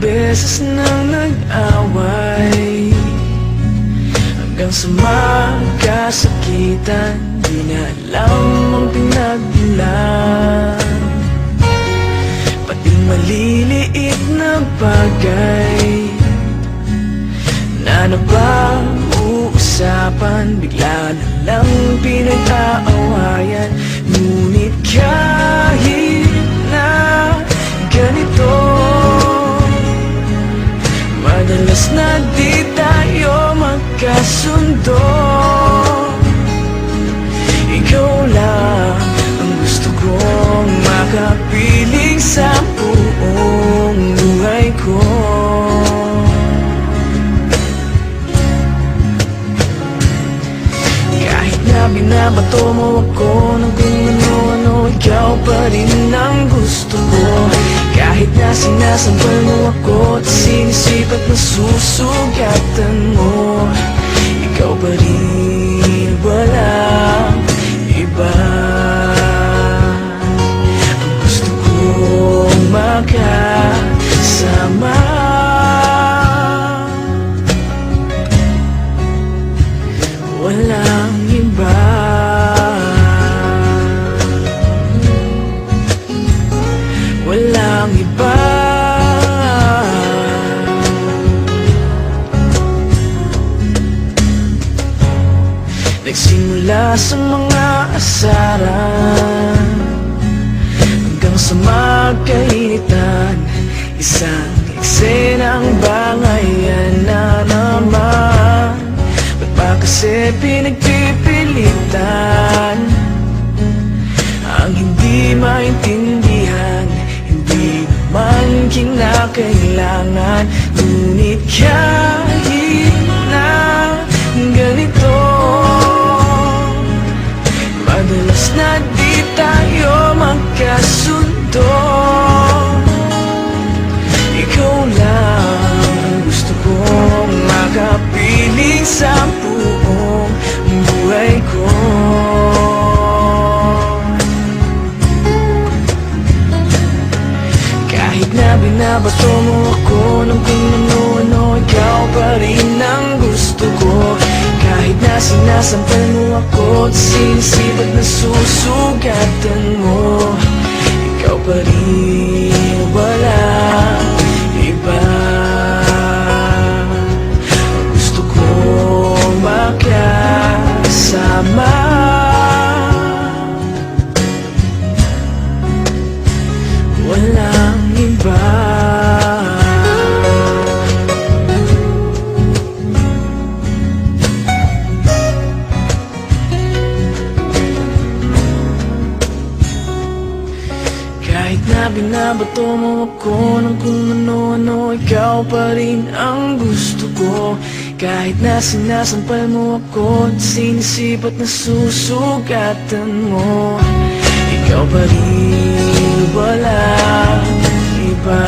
beses nang nag-away, hanggang sa magkasakitan. Di na alam ang pinagmulan, pati maliliit na bagay na napag-uusapan, bigla na lang pinag-aawayan. Ngunit kahit na ganito, madalas na di tayo magkasundo. Ikaw lang ang gusto kong makapiling sa buong buhay ko. Kahit na binabato mo ako ng kung ano-ano, ikaw pa rin ang gusto ko. Kahit na sinasampal mo ako at sinisipat na susugatan mo, ikaw pa rin, walang iba. Ang gusto kong makasama, walang iba. Walang iba. Nagsimula sa mga asaran, hanggang sa magkainitan, isang eksenang bangayan na naman. Ba't ba kasi pinagpipilitan ang hindi maintindihan? Hindi naman kinakailangan. Ngunit kahit na ganito, madalas na di tayo magkasundo. Ikaw lang ang gusto kong makapiling sa buong buhay ko. Kahit na binabato mo ako ng kung ano-ano, ikaw pa rin ang gusto ko. Kahit na sinasampal mo ako at sinisipat na susugatan mo, ikaw pa rin, walang iba. Ang gusto kong makasama, walang iba. Kahit na binabato mo ako ng kung ano-ano, ikaw pa rin ang gusto ko. Kahit na sinasampal mo ako at sinisipat na susugatan mo, ikaw pa rin, walang iba.